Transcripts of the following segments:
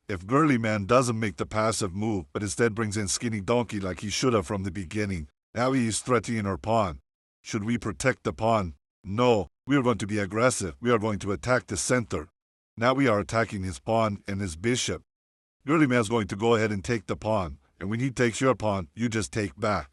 If Girly Man doesn't make the passive move, but instead brings in Skinny Donkey like he should have from the beginning, now he is threatening our pawn. Should we protect the pawn? No, we are going to be aggressive. We are going to attack the center. Now we are attacking his pawn and his bishop. Girly Man is going to go ahead and take the pawn, and when he takes your pawn, you just take back.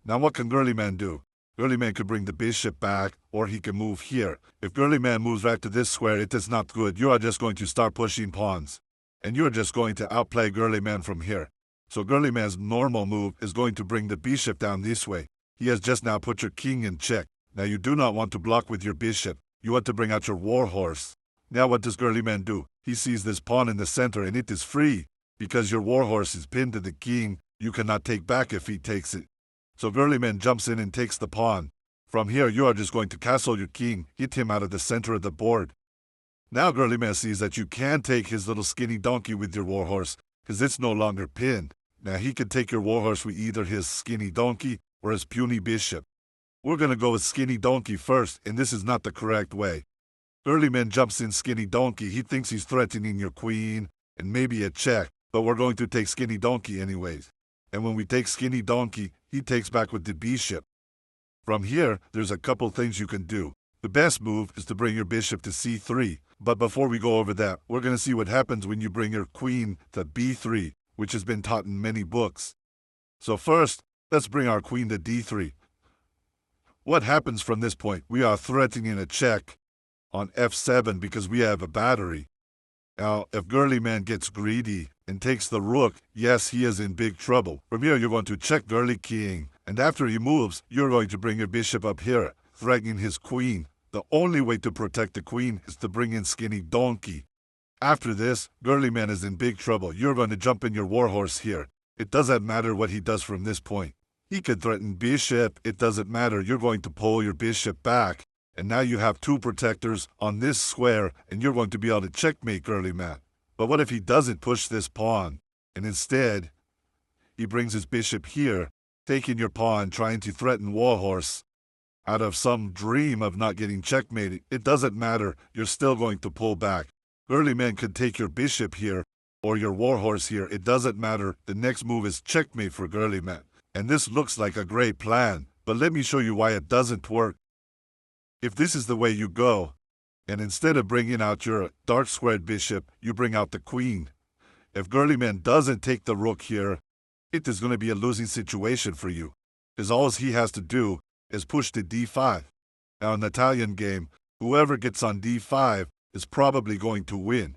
Now what can Girly Man do? Girly Man could bring the bishop back, or he can move here. If Girly Man moves back to this square, it is not good. You are just going to start pushing pawns, and you are just going to outplay Girly Man from here. So Girly Man's normal move is going to bring the bishop down this way. He has just now put your king in check. Now you do not want to block with your bishop. You want to bring out your warhorse. Now what does Girly Man do? He sees this pawn in the center and it is free. Because your warhorse is pinned to the king, you cannot take back if he takes it. So Girly Man jumps in and takes the pawn. From here you are just going to castle your king, hit him out of the center of the board. Now Girly Man sees that you can take his little skinny donkey with your warhorse, because it's no longer pinned. Now he can take your warhorse with either his skinny donkey or his puny bishop. We're going to go with skinny donkey first, and this is not the correct way. Girly Man jumps in skinny donkey. He thinks he's threatening your queen and maybe a check, but we're going to take skinny donkey anyways. And when we take skinny donkey, he takes back with the bishop. From here, there's a couple things you can do. The best move is to bring your bishop to c3, but before we go over that, we're going to see what happens when you bring your queen to b3, which has been taught in many books. So first, let's bring our queen to d3. What happens from this point? We are threatening a check on f7 because we have a battery. Now, if Girly Man gets greedy and takes the rook, yes, he is in big trouble. From here, you're going to check Girly King, and after he moves, you're going to bring your bishop up here, threatening his queen. The only way to protect the queen is to bring in Skinny Donkey. After this, Girly Man is in big trouble. You're going to jump in your warhorse here. It doesn't matter what he does from this point. He could threaten bishop. It doesn't matter. You're going to pull your bishop back. And now you have two protectors on this square, and you're going to be able to checkmate Girly Man. But what if he doesn't push this pawn, and instead, he brings his bishop here, taking your pawn, trying to threaten warhorse? Out of some dream of not getting checkmated, it doesn't matter. You're still going to pull back. Girly Man could take your bishop here, or your warhorse here. It doesn't matter. The next move is checkmate for Girly Man. And this looks like a great plan, but let me show you why it doesn't work. If this is the way you go, and instead of bringing out your dark squared bishop, you bring out the queen. If Girly Man doesn't take the rook here, it is going to be a losing situation for you, because all he has to do is push to d5. Now in the Italian game, whoever gets on d5 is probably going to win.